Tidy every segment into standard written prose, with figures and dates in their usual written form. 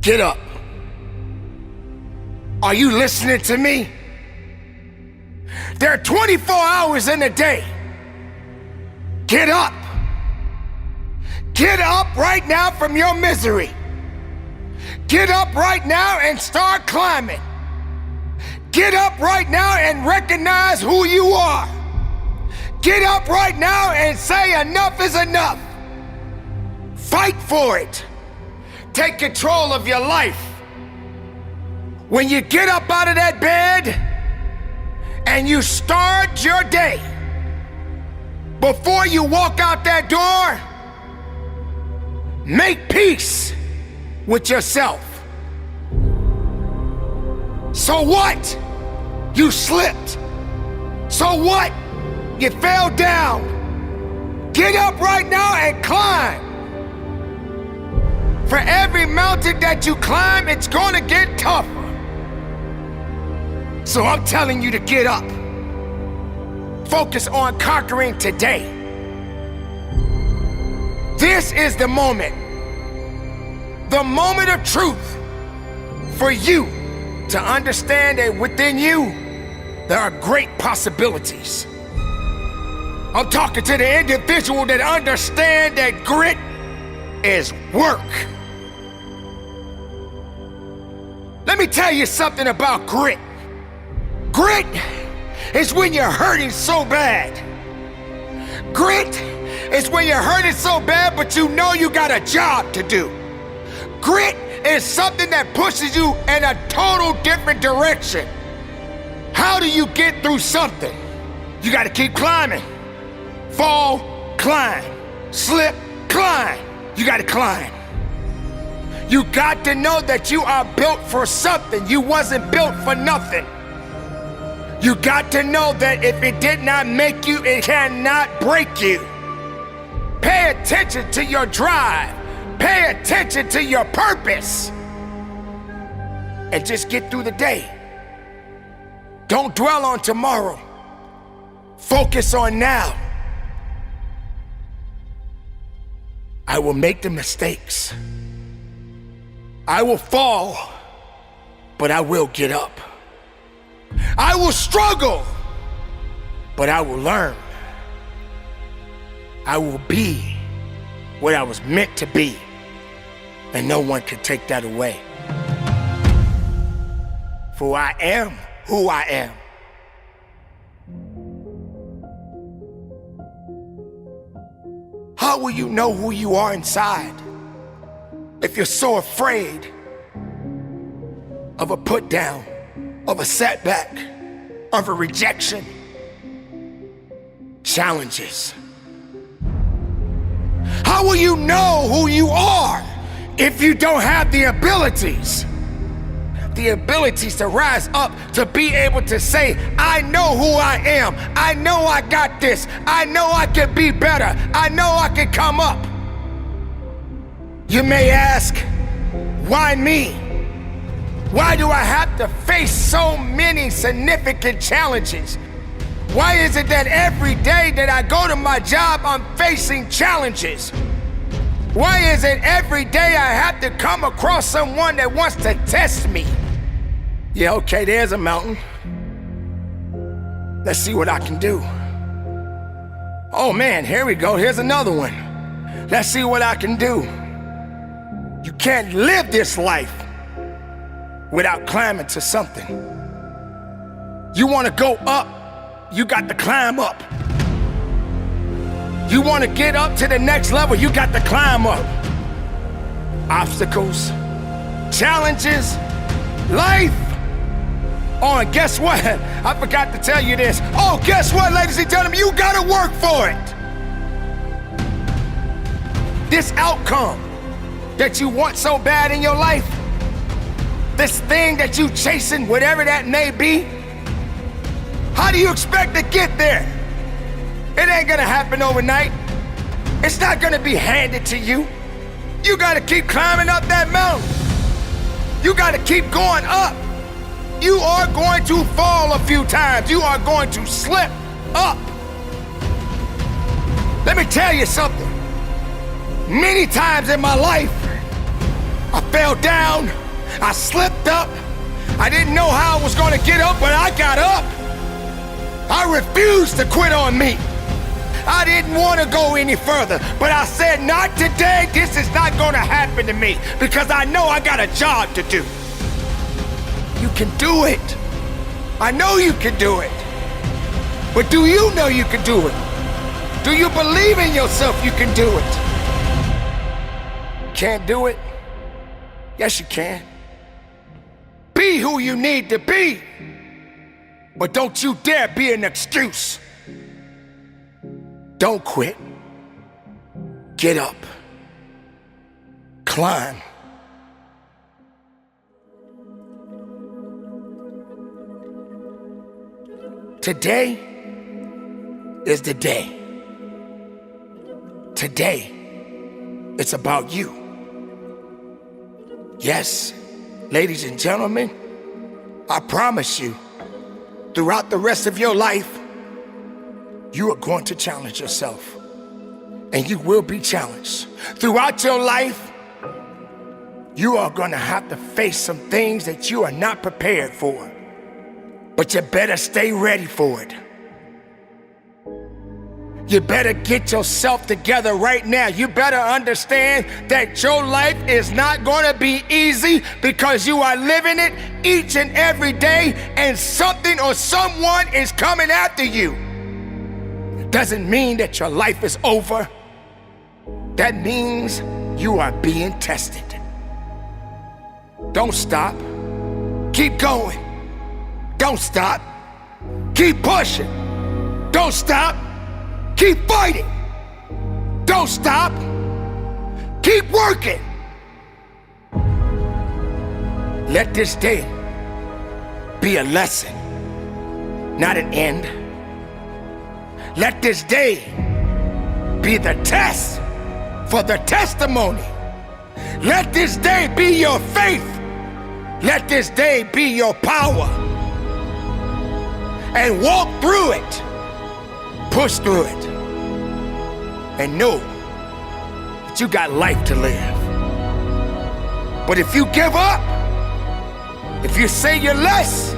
Get up. Are you listening to me? There are 24 hours in a day. Get up. Get up right now from your misery. Get up right now and start climbing. Get up right now and recognize who you are. Get up right now and say enough is enough. Fight for it. Take control of your life. When you get up out of that bed and you start your day, before you walk out that door, make peace with yourself. So what? You slipped. So what? You fell down. Get up right now and climb. For every mountain that you climb, it's gonna get tougher. So I'm telling you to get up. Focus on conquering today. This is the moment of truth for you to understand that within you, there are great possibilities. I'm talking to the individual that understands that grit is work. Let me tell you something about grit. Grit is when you're hurting so bad. Grit is when you're hurting so bad, but you know you got a job to do. Grit is something that pushes you in a total different direction. How do you get through something? You gotta keep climbing. Fall, climb. Slip, climb. You gotta climb. You got to know that you are built for something. You wasn't built for nothing. You got to know that if it did not make you, it cannot break you. Pay attention to your drive. Pay attention to your purpose. And just get through the day. Don't dwell on tomorrow. Focus on now. I will make the mistakes. I will fall, but I will get up. I will struggle, but I will learn. I will be what I was meant to be, and no one can take that away. For I am who I am. How will you know who you are inside if you're so afraid of a put down, of a setback, of a rejection? Challenges. How will you know who you are if you don't have the abilities? The abilities to rise up, to be able to say, I know who I am. I know I got this. I know I can be better. I know I can come up. You may ask, why me? Why do I have to face so many significant challenges? Why is it that every day that I go to my job, I'm facing challenges? Why is it every day I have to come across someone that wants to test me? Yeah, okay, there's a mountain. Let's see what I can do. Oh man, here we go, here's another one. Let's see what I can do. You can't live this life without climbing to something. You wanna go up, you got to climb up. You wanna get up to the next level, you got to climb up. Obstacles, challenges, life. Oh, and guess what? I forgot to tell you this. Oh, guess what, ladies and gentlemen? You gotta work for it. This outcome that you want so bad in your life, this thing that you chasing, whatever that may be, how do you expect to get there? It ain't gonna happen overnight. It's not gonna be handed to you. You gotta keep climbing up that mountain. You gotta keep going up. You are going to fall a few times. You are going to slip up. Let me tell you something. Many times in my life, I fell down, I slipped up. I didn't know how I was gonna get up, but I got up. I refused to quit on me. I didn't want to go any further, but I said, not today. This is not gonna happen to me because I know I got a job to do. You can do it. I know you can do it. But do you know you can do it? Do you believe in yourself you can do it? Can't do it? Yes, you can. Be who you need to be. But don't you dare be an excuse. Don't quit. Get up. Climb. Today is the day. Today, it's about you. Yes, ladies and gentlemen, I promise you, throughout the rest of your life, you are going to challenge yourself. And you will be challenged. Throughout your life, you are going to have to face some things that you are not prepared for. But you better stay ready for it. You better get yourself together right now. You better understand that your life is not going to be easy because you are living it each and every day, and something or someone is coming after you. It doesn't mean that your life is over. That means you are being tested. Don't stop. Keep going. Don't stop. Keep pushing. Don't stop. Keep fighting. Don't stop. Keep working. Let this day be a lesson, not an end. Let this day be the test for the testimony. Let this day be your faith. Let this day be your power. And walk through it. Push through it. And know that you got life to live. But if you give up, if you say you're less,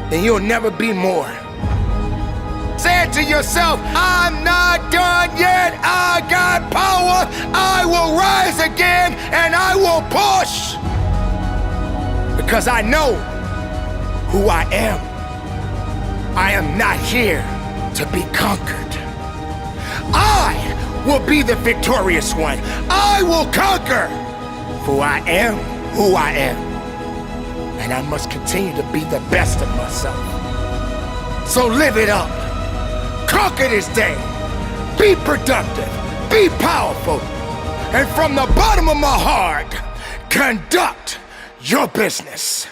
then you'll never be more. Say it to yourself, I'm not done yet. I got power. I will rise again and I will push. Because I know who I am. I am not here to be conquered. I will be the victorious one. I will conquer, for I am who I am. And I must continue to be the best of myself. So live it up. Conquer this day. Be productive. Be powerful. And from the bottom of my heart, conduct your business.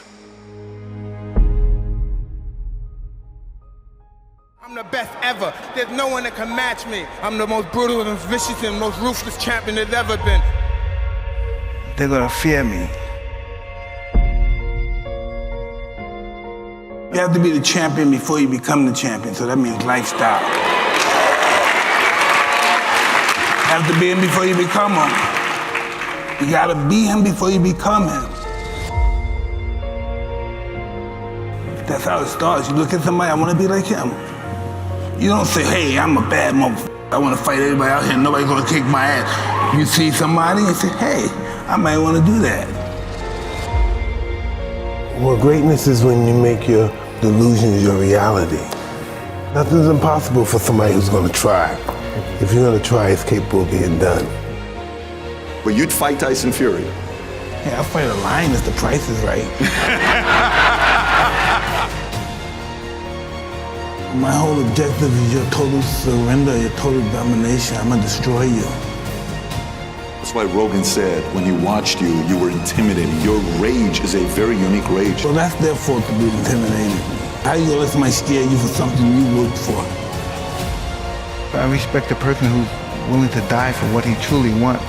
I'm the best ever. There's no one that can match me. I'm the most brutal and vicious and most ruthless champion there's ever been. They're gonna fear me. You have to be the champion before you become the champion, so that means lifestyle. You have to be him before you become him. You gotta be him before you become him. That's how it starts. You look at somebody, I wanna be like him. You don't say, hey, I'm a bad motherfucker. I want to fight everybody out here. Nobody's going to kick my ass. You see somebody and say, hey, I might want to do that. Well, greatness is when you make your delusions your reality. Nothing's impossible for somebody who's going to try. If you're going to try, it's capable of being done. But you'd fight Tyson Fury? Yeah, I'll fight a lion if the price is right. My whole objective is your total surrender, your total domination. I'm gonna destroy you. That's why Rogan said when he watched you, you were intimidating. Your rage is a very unique rage. So that's their fault to be intimidated. How you gonna let somebody scare you for something you worked for? I respect a person who's willing to die for what he truly wants.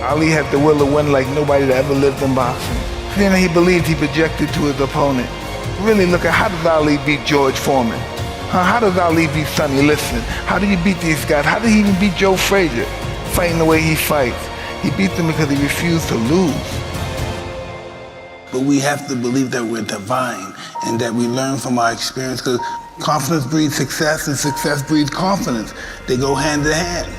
Ali had the will to win like nobody that ever lived in boxing. Then he believed he projected to his opponent. Really look at how does Ali beat George Foreman? How does Ali beat Sonny Liston? How do you beat these guys? How did he even beat Joe Frazier? Fighting the way he fights. He beat them because he refused to lose. but we have to believe that we're divine and that we learn from our experience, because confidence breeds success and success breeds confidence. They go hand in hand.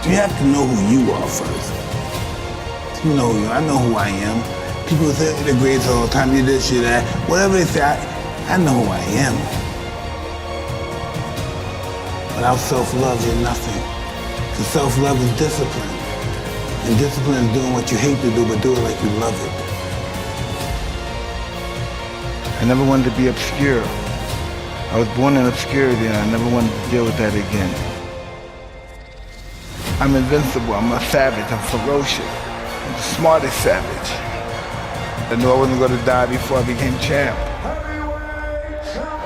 You have to know who you are first. You know who you are. I know who I am. People say the grades all the time, you this, you that. Whatever they say, I know who I am. Without self-love, you're nothing. Because self-love is discipline. And discipline is doing what you hate to do, but do it like you love it. I never wanted to be obscure. I was born in obscurity, and I never wanted to deal with that again. I'm invincible, I'm a savage, I'm ferocious. I'm the smartest savage. I knew I wasn't going to die before I became champ.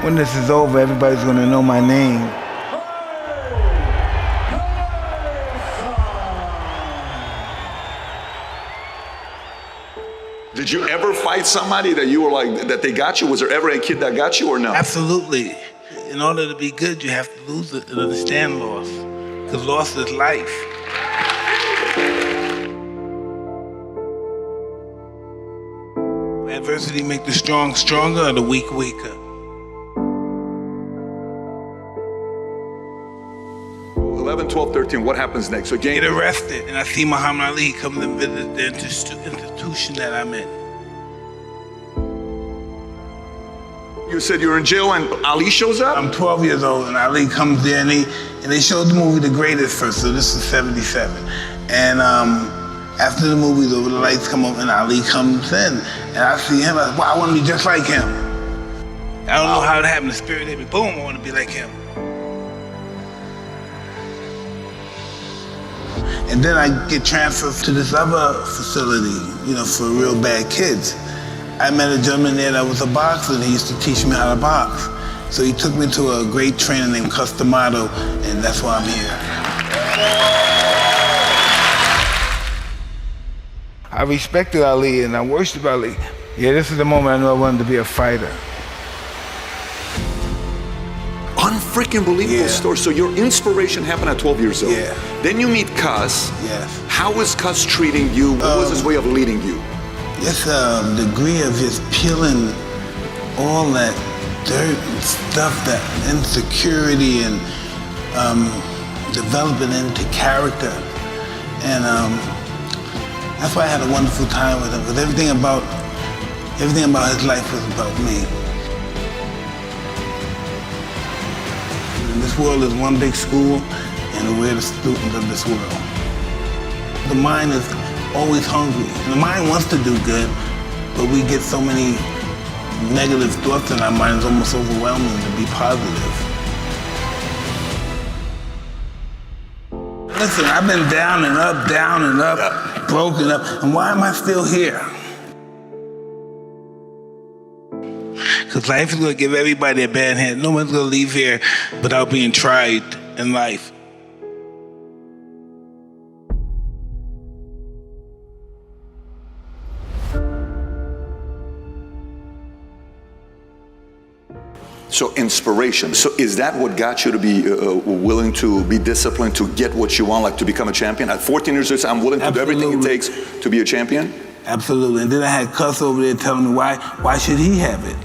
When this is over, everybody's going to know my name. Did you ever fight somebody that you were like, that they got you? Was there ever a kid that got you or no? Absolutely. In order to be good, you have to lose it and understand loss. Because loss is life. Adversity make the strong stronger or the weak weaker. 11, 12, 13, what happens next? So Get arrested, and I see Muhammad Ali come and visit the institution that I'm in. You said you're in jail and Ali shows up? I'm 12 years old and Ali comes there and they showed the movie The Greatest first, so this is 77. And after the movie's over, the lights come up and Ali comes in. And I see him, I wow, I want to be just like him. I don't know how it happened, the spirit hit me, boom, I want to be like him. And then I get transferred to this other facility, you know, for real bad kids. I met a gentleman there that was a boxer and he used to teach me how to box. So he took me to a great trainer named Customato, and that's why I'm here. I respected Ali and I worshiped Ali. Yeah, this is the moment I knew I wanted to be a fighter. Unfreaking believable story. So your inspiration happened at 12 years old. Yeah. Then you meet Cus. Yes. How was Cus treating you? What was his way of leading you? It's a degree of just peeling all that dirt and stuff, that insecurity, and developing into character. And that's why I had a wonderful time with him, because everything about his life was about me. And this world is one big school, and we're the students of this world. The mind is always hungry. And the mind wants to do good, but we get so many negative thoughts in our mind, it's almost overwhelming to be positive. Listen, I've been down and up, broken up, and why am I still here? Because life is going to give everybody a bad hand. No one's going to leave here without being tried in life. So inspiration. So is that what got you to be willing to be disciplined, to get what you want, like to become a champion? At 14 years old, I'm willing to do everything it takes to be a champion? Absolutely. And then I had Cuss over there telling me why should he have it?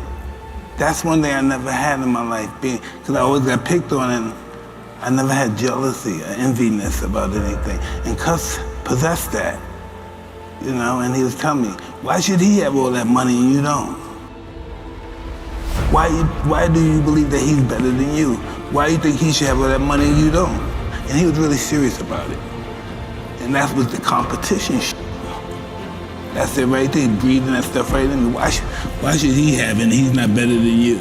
That's one thing I never had in my life, because I always got picked on, and I never had jealousy or enviness about anything. And Cuss possessed that, you know, and he was telling me, why should he have all that money and you don't? Why do you believe that he's better than you? Why do you think he should have all that money and you don't? And he was really serious about it. And that was the competition shit. That's it right there, breathing that stuff right in me. Why should he have it and he's not better than you?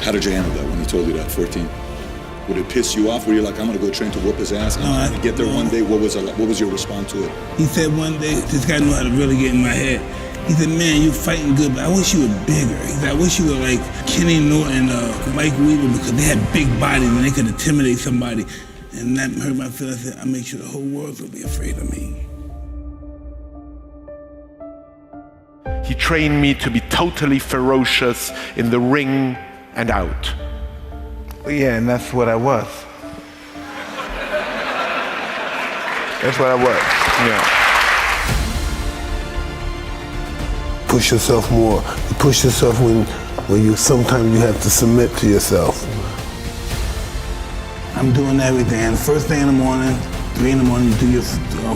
How did you handle that when he told you that, 14? Would it piss you off? Were you like, I'm gonna go train to whoop his ass and get there one day? What was your response to it? He said one day, this guy knew how to really get in my head. He said, man, you're fighting good, but I wish you were bigger. He said, I wish you were like Kenny Norton, Mike Weaver, because they had big bodies and they could intimidate somebody. And that hurt my feelings. I said, I'll make sure the whole world will be afraid of me. He trained me to be totally ferocious in the ring and out. Yeah, and that's what I was. That's what I was, yeah. push yourself more. You push yourself when you sometimes you have to submit to yourself. I'm doing everything. And first thing in the morning, 3 in the morning, you do your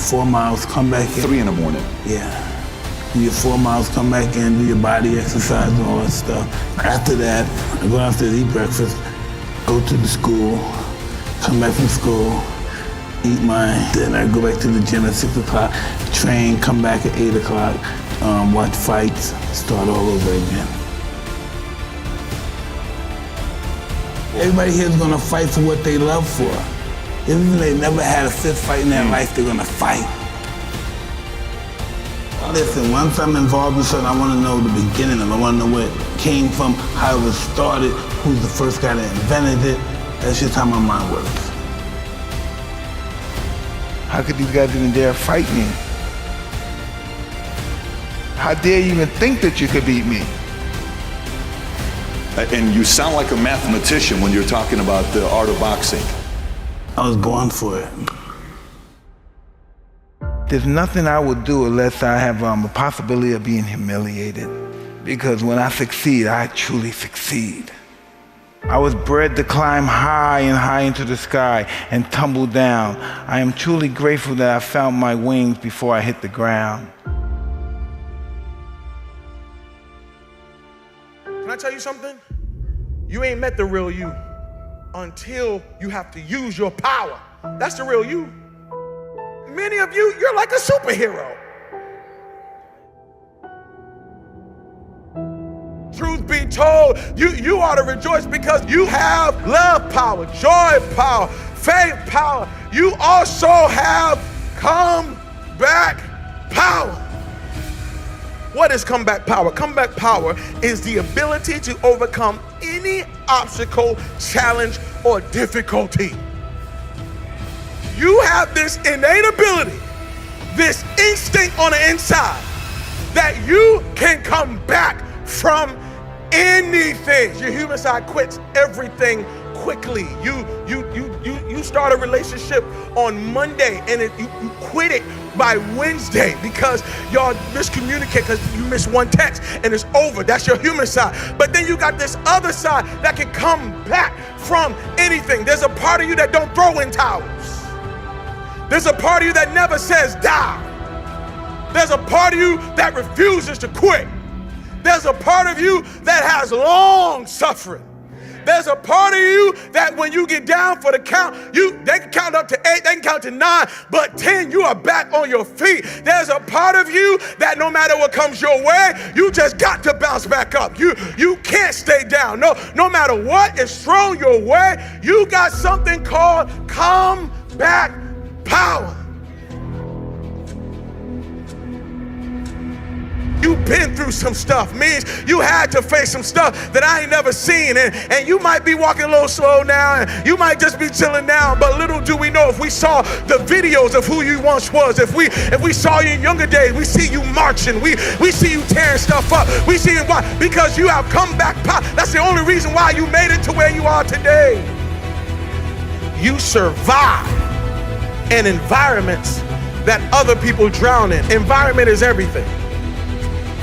4 miles, come back in. 3 in the morning. Yeah. Do your 4 miles, come back in, do your body exercise and all that stuff. After that, I go downstairs, eat breakfast, go to the school, come back from school, eat my dinner, go back to the gym at 6 o'clock, train, come back at 8 o'clock, watch fights, start all over again. Everybody here is gonna fight for what they love for. Even if they never had a fist fight in their life, they're gonna fight. Listen, once I'm involved in something, I wanna know the beginning of it. I wanna know where it came from, how it was started, who's the first guy that invented it. That's just how my mind works. How could these guys even dare fight me? How dare you even think that you could beat me? And you sound like a mathematician when you're talking about the art of boxing. I was born for it. There's nothing I would do unless I have a possibility of being humiliated. Because when I succeed, I truly succeed. I was bred to climb high and high into the sky and tumble down. I am truly grateful that I found my wings before I hit the ground. Can I tell you something? You ain't met the real you until you have to use your power. That's the real you. Many of you, you're like a superhero. Truth be told, you ought to rejoice because you have love power, joy power, faith power. You also have comeback power. What is comeback power? Comeback power is the ability to overcome any obstacle, challenge, or difficulty. You have this innate ability, this instinct on the inside, that you can come back from anything. Your human side quits everything quickly. You start a relationship on Monday and you quit it by Wednesday because y'all miscommunicate because you miss one text and it's over. That's your human side. But then you got this other side that can come back from anything. There's a part of you that don't throw in towels. There's a part of you that never says die. There's a part of you that refuses to quit. There's a part of you that has long suffering. There's a part of you that when you get down for the count, they can count up to 8, they can count to 9, but 10, you are back on your feet. There's a part of you that no matter what comes your way, you just got to bounce back up. You can't stay down. No matter what is thrown your way, you got something called comeback power. You've been through some stuff, means you had to face some stuff that I ain't never seen, and you might be walking a little slow now, and you might just be chilling now, but little do we know, if we saw the videos of who you once was, if we saw you in younger days, we see you marching, we see you tearing stuff up, we see it, why? Because you have come back power. That's the only reason why you made it to where you are today. You survive in environments that other people drown in. Environment is everything.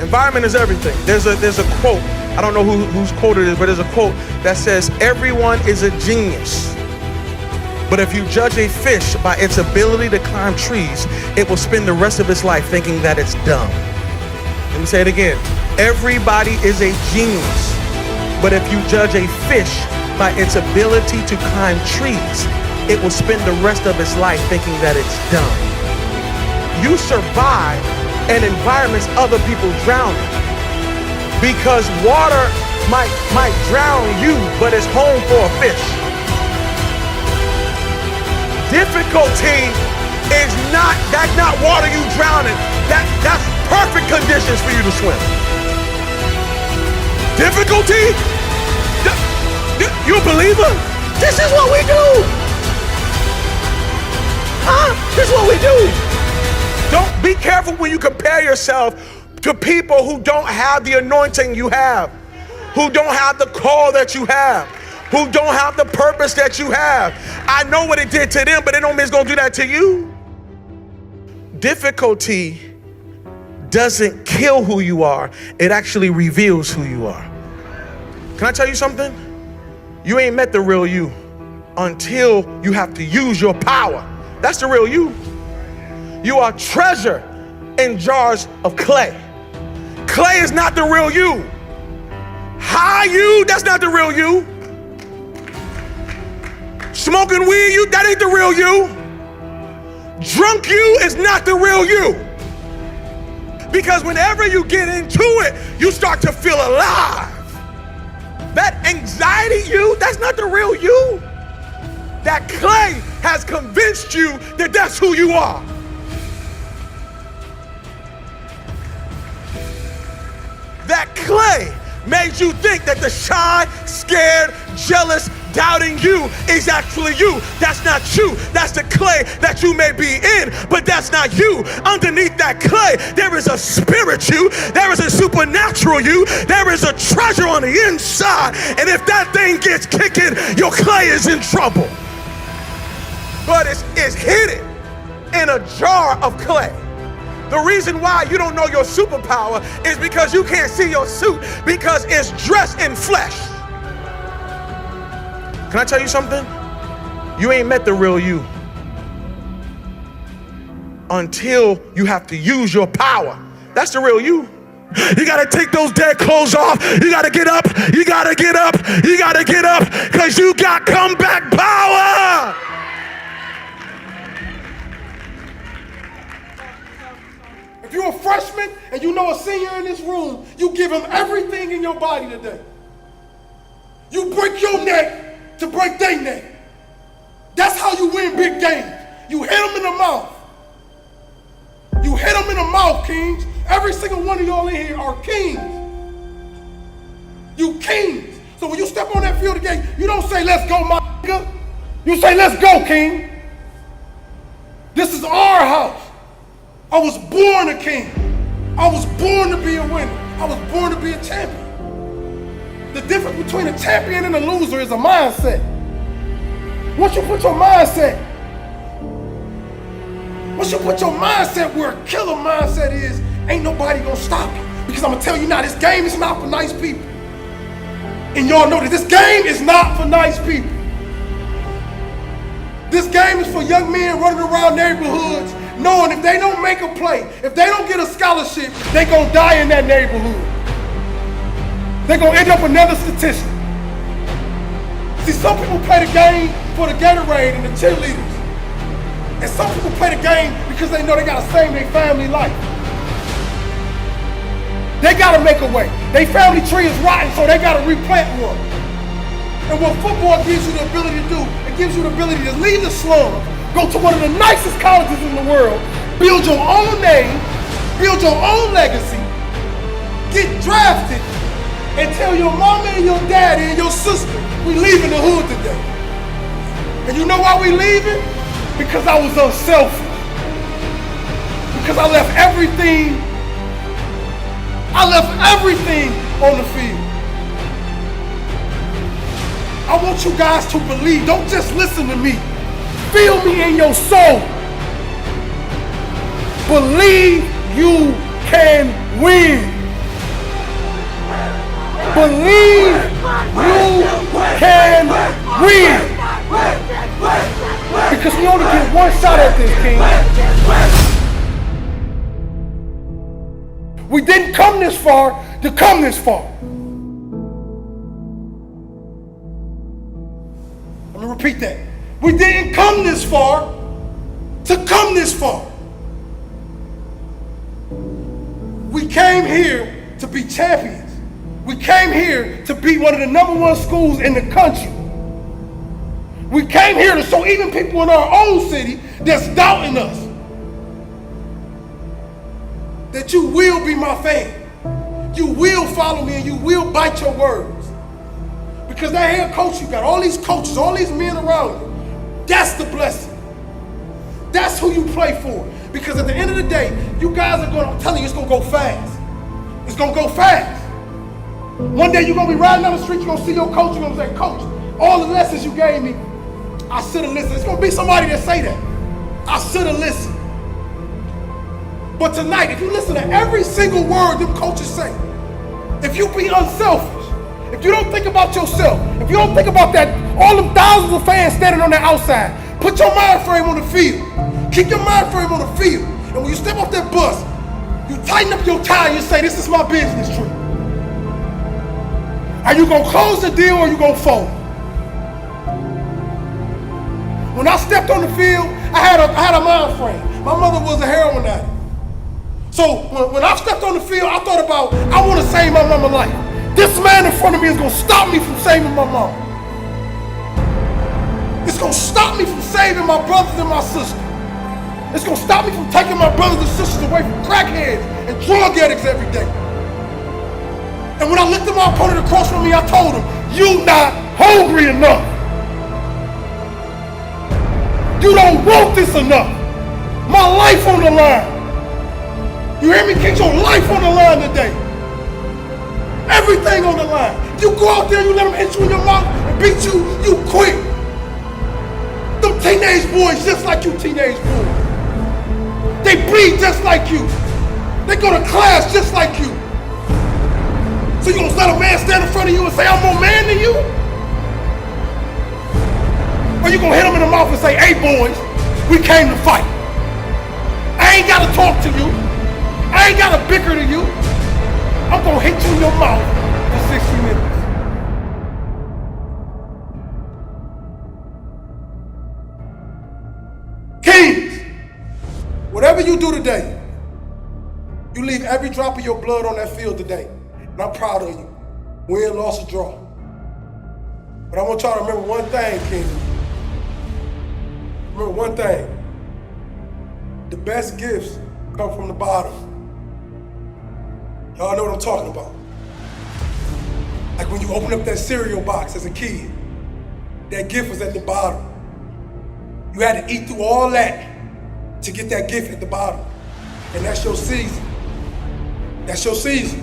Environment is everything. There's a quote, I don't know whose quote it is, but there's a quote that says, everyone is a genius. But if you judge a fish by its ability to climb trees, it will spend the rest of its life thinking that it's dumb. Let me say it again. Everybody is a genius. But if you judge a fish by its ability to climb trees, it will spend the rest of its life thinking that it's dumb. You survive in environments other people drown in. Because water might drown you, but it's home for a fish. Difficulty is that's not water you drown in. That's perfect conditions for you to swim. Difficulty? You a believer? This is what we do. Huh? This is what we do. Don't be careful when you compare yourself to people who don't have the anointing you have, who don't have the call that you have, who don't have the purpose that you have. I know what it did to them, but it don't mean it's gonna do that to you. Difficulty doesn't kill who you are, it actually reveals who you are. Can I tell you something? You ain't met the real you until you have to use your power. That's the real you. You are treasure in jars of clay. Clay is not the real you. High you, that's not the real you. Smoking weed, you, that ain't the real you. Drunk you is not the real you. Because whenever you get into it, you start to feel alive. That anxiety you, that's not the real you. That clay has convinced you that that's who you are. That clay made you think that the shy, scared, jealous, doubting you is actually you. That's not you. That's the clay that you may be in, but that's not you. Underneath that clay, there is a spirit you. There is a supernatural you. There is a treasure on the inside. And if that thing gets kicking, your clay is in trouble. But it's hidden in a jar of clay. The reason why you don't know your superpower is because you can't see your suit, because it's dressed in flesh. Can I tell you something? You ain't met the real you until you have to use your power. That's the real you. You gotta take those dead clothes off. You gotta get up. You gotta get up. You gotta get up, because you got comeback power. If you're a freshman and you know a senior in this room, you give him everything in your body today. You break your neck to break their neck. That's how you win big games. You hit them in the mouth. You hit them in the mouth, kings. Every single one of y'all in here are kings. You kings. So when you step on that field again, you don't say, let's go, my nigga. You say, let's go, king. This is our house. I was born a king. I was born to be a winner. I was born to be a champion. The difference between a champion and a loser is a mindset. Once you put your mindset where a killer mindset is, ain't nobody gonna stop you. Because I'm gonna tell you now, this game is not for nice people. And y'all know that this game is not for nice people. This game is for young men running around neighborhoods knowing if they don't make a play, if they don't get a scholarship, they gonna die in that neighborhood. They gonna end up another statistic. See, some people play the game for the Gatorade and the cheerleaders. And some people play the game because they know they gotta save their family life. They gotta make a way. Their family tree is rotten, so they gotta replant one. And what football gives you the ability to do, it gives you the ability to leave the slum, go to one of the nicest colleges in the world, build your own name, build your own legacy, get drafted, and tell your mama and your daddy and your sister, we leaving the hood today. And you know why we leaving? Because I was unselfish. Because I left everything on the field. I want you guys to believe, don't just listen to me. Feel me in your soul. Believe you can win. Believe you can win. Because we only get one shot at this, King. We didn't come this far to come this far. Let me repeat that. We didn't come this far to come this far. We came here to be champions. We came here to be one of the #1 schools in the country. We came here to show even people in our own city that's doubting us that you will be my fan. You will follow me and you will bite your words. Because that head coach you got, all these coaches, all these men around you, that's the blessing. That's who you play for. Because at the end of the day, you guys are going, I'm telling you, it's going to go fast. It's going to go fast. One day you're going to be riding down the street, you're going to see your coach, you're going to say, Coach, all the lessons you gave me, I should have listened. It's going to be somebody that say that. I should have listened. But tonight, if you listen to every single word them coaches say, if you be unselfish, if you don't think about yourself, if you don't think about that, all them thousands of fans standing on the outside, put your mind frame on the field. Keep your mind frame on the field. And when you step off that bus, you tighten up your tie and you say, this is my business trip. Are you gonna close the deal or are you gonna fold? When I stepped on the field, I had a mind frame. My mother was a heroin addict. So when I stepped on the field, I thought about, I want to save my mama's life. This man in front of me is going to stop me from saving my mom. It's going to stop me from saving my brothers and my sisters. It's going to stop me from taking my brothers and sisters away from crackheads and drug addicts every day. And when I looked at my opponent across from me, I told him, you not hungry enough. You don't want this enough. My life on the line. You hear me? Get your life on the line today. Everything on the line. You go out there and you let them hit you in your mouth and beat you, you quit. Them teenage boys just like you teenage boys. They bleed just like you. They go to class just like you. So you gonna let a man stand in front of you and say, I'm more man than you? Or you gonna hit him in the mouth and say, hey boys, we came to fight. I ain't gotta talk to you. I ain't gotta bicker to you. I'm gonna hit you in your mouth for 60 minutes. Kings, whatever you do today, you leave every drop of your blood on that field today. And I'm proud of you. Win, loss, or draw. But I want y'all to remember one thing, Kings. Remember one thing. The best gifts come from the bottom. Y'all know what I'm talking about. Like when you open up that cereal box as a kid, that gift was at the bottom. You had to eat through all that to get that gift at the bottom. And that's your season. That's your season.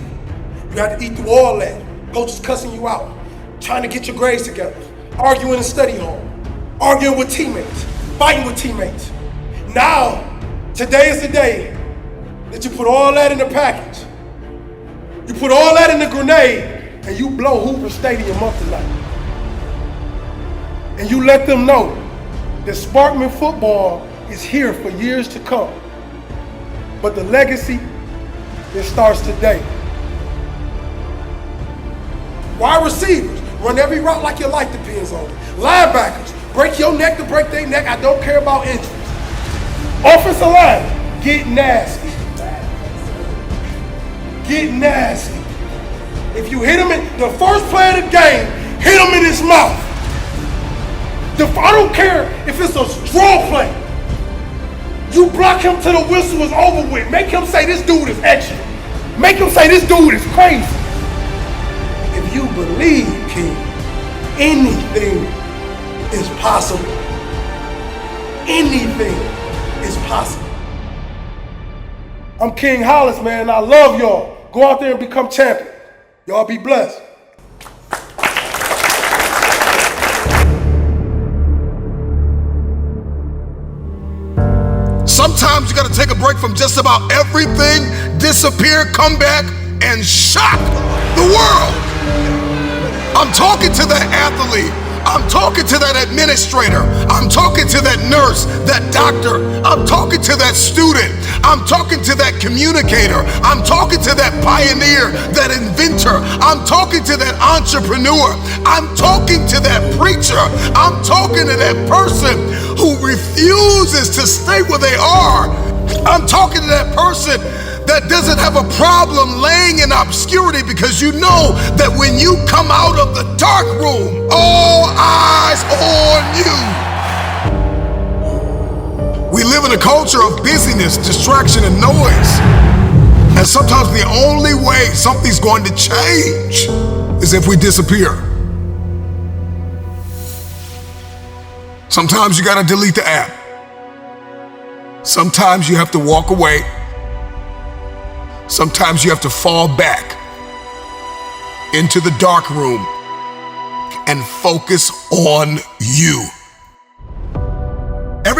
You had to eat through all that. Coaches cussing you out, trying to get your grades together, arguing in study hall, arguing with teammates, fighting with teammates. Now, today is the day that you put all that in the package. You put all that in the grenade and you blow Hoover Stadium up tonight. And you let them know that Sparkman football is here for years to come. But the legacy, it starts today. Wide receivers, run every route like your life depends on it. Linebackers, break your neck to break their neck. I don't care about injuries. Offensive line, get nasty. Get nasty. If you hit him in the first play of the game, hit him in his mouth. I don't care if it's a draw play. You block him till the whistle is over with. Make him say this dude is extra. Make him say this dude is crazy. If you believe, King, anything is possible. Anything is possible. I'm King Hollis, man. I love y'all. Go out there and become champion. Y'all be blessed. Sometimes you gotta take a break from just about everything, disappear, come back, and shock the world. I'm talking to that athlete. I'm talking to that administrator. I'm talking to that nurse, that doctor. I'm talking to that student. I'm talking to that communicator. I'm talking to that pioneer, that inventor. I'm talking to that entrepreneur. I'm talking to that preacher. I'm talking to that person who refuses to stay where they are. I'm talking to that person that doesn't have a problem laying in obscurity, because you know that when you come out of the dark room, all eyes on you. We live in a culture of busyness, distraction, and noise. And sometimes the only way something's going to change is if we disappear. Sometimes you gotta delete the app. Sometimes you have to walk away. Sometimes you have to fall back into the dark room and focus on you.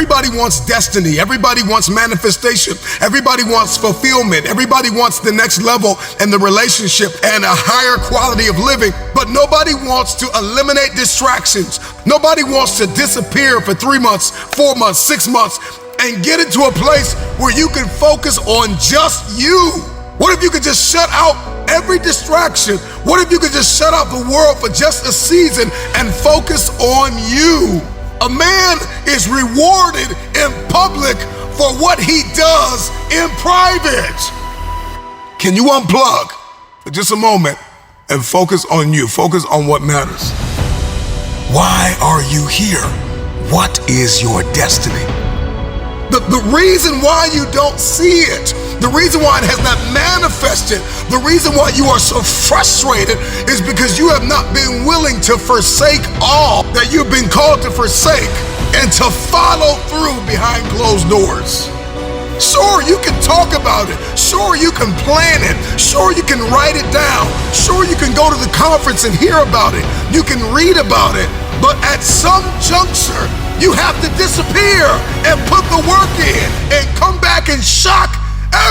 Everybody wants destiny. Everybody wants manifestation. Everybody wants fulfillment. Everybody wants the next level in the relationship and a higher quality of living. But nobody wants to eliminate distractions. Nobody wants to disappear for 3 months, 4 months, 6 months, and get into a place where you can focus on just you. What if you could just shut out every distraction? What if you could just shut out the world for just a season and focus on you? A man is rewarded in public for what he does in private. Can you unplug for just a moment and focus on you? Focus on what matters. Why are you here? What is your destiny? The reason why you don't see it, the reason why it has not manifested, the reason why you are so frustrated is because you have not been willing to forsake all that you've been called to forsake and to follow through behind closed doors. Sure, you can talk about it. Sure, you can plan it. Sure, you can write it down. Sure, you can go to the conference and hear about it. You can read about it. But at some juncture, you have to disappear and put the work in and come back and shock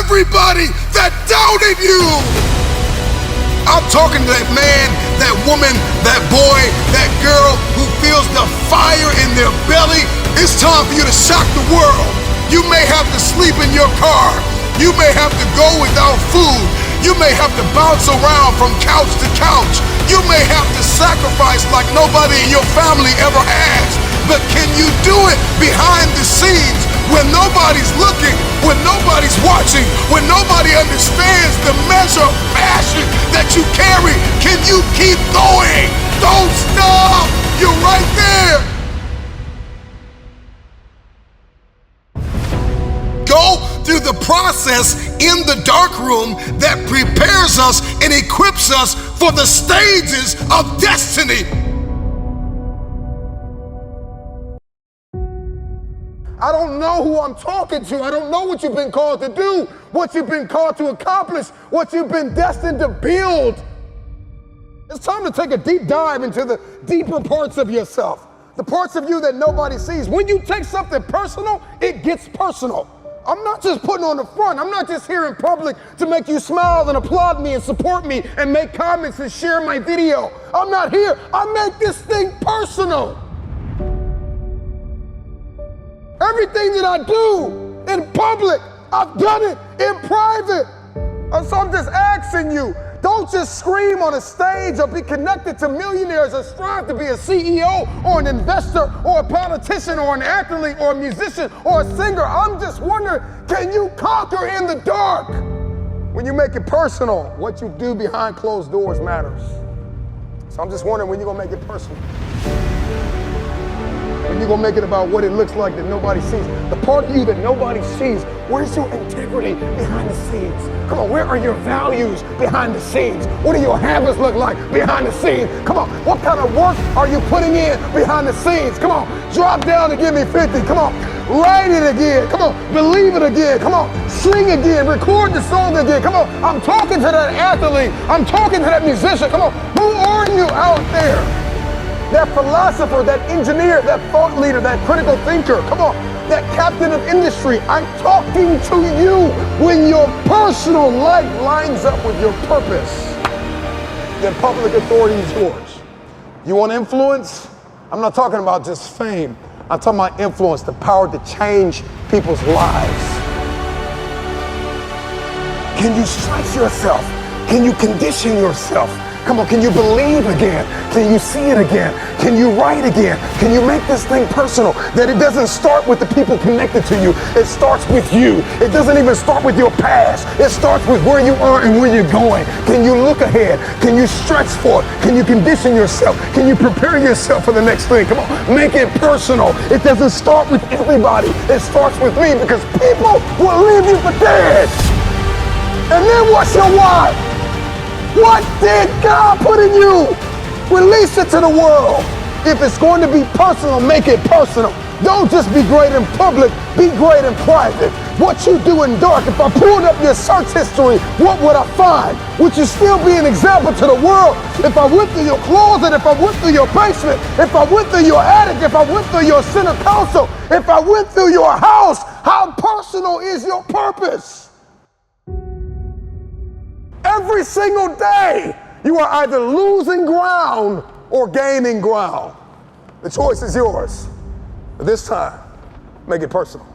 everybody that doubted you. I'm talking to that man, that woman, that boy, that girl who feels the fire in their belly. It's time for you to shock the world. You may have to sleep in your car. You may have to go without food. You may have to bounce around from couch to couch. You may have to sacrifice like nobody in your family ever has. But can you do it behind the scenes when nobody's looking, when nobody's watching, when nobody understands the measure of passion that you carry? Can you keep going? Don't stop. You're right there. Go through the process in the dark room that prepares us and equips us for the stages of destiny. I don't know who I'm talking to. I don't know what you've been called to do, what you've been called to accomplish, what you've been destined to build. It's time to take a deep dive into the deeper parts of yourself, the parts of you that nobody sees. When you take something personal, it gets personal. I'm not just putting on the front. I'm not just here in public to make you smile and applaud me and support me and make comments and share my video. I'm not here. I make this thing personal. Everything that I do in public, I've done it in private. So I'm just asking you, don't just scream on a stage or be connected to millionaires or strive to be a CEO or an investor or a politician or an athlete or a musician or a singer. I'm just wondering, can you conquer in the dark? When you make it personal, what you do behind closed doors matters. So I'm just wondering when you're gonna make it personal. When you're gonna make it about what it looks like that nobody sees. The part of you that nobody sees, where's your integrity behind the scenes? Come on, where are your values behind the scenes? What do your habits look like behind the scenes? Come on, what kind of work are you putting in behind the scenes? Come on, drop down and give me 50. Come on, write it again. Come on, believe it again. Come on, sing again, record the song again. Come on, I'm talking to that athlete. I'm talking to that musician. Come on, who are you out there? That philosopher, that engineer, that thought leader, that critical thinker, come on, that captain of industry. I'm talking to you. When your personal life lines up with your purpose, then public authority is yours. You want influence? I'm not talking about just fame. I'm talking about influence, the power to change people's lives. Can you stretch yourself? Can you condition yourself? Come on, can you believe again? Can you see it again? Can you write again? Can you make this thing personal? That it doesn't start with the people connected to you. It starts with you. It doesn't even start with your past. It starts with where you are and where you're going. Can you look ahead? Can you stretch for it? Can you condition yourself? Can you prepare yourself for the next thing? Come on, make it personal. It doesn't start with everybody. It starts with me, because people will leave you for dead. And then what's your why? What did God put in you? Release it to the world. If it's going to be personal, make it personal. Don't just be great in public, be great in private. What you do in dark, if I pulled up your search history, what would I find? Would you still be an example to the world? If I went through your closet, if I went through your basement, if I went through your attic, if I went through your center console, if I went through your house, how personal is your purpose? Every single day, you are either losing ground or gaining ground. The choice is yours. But this time, make it personal.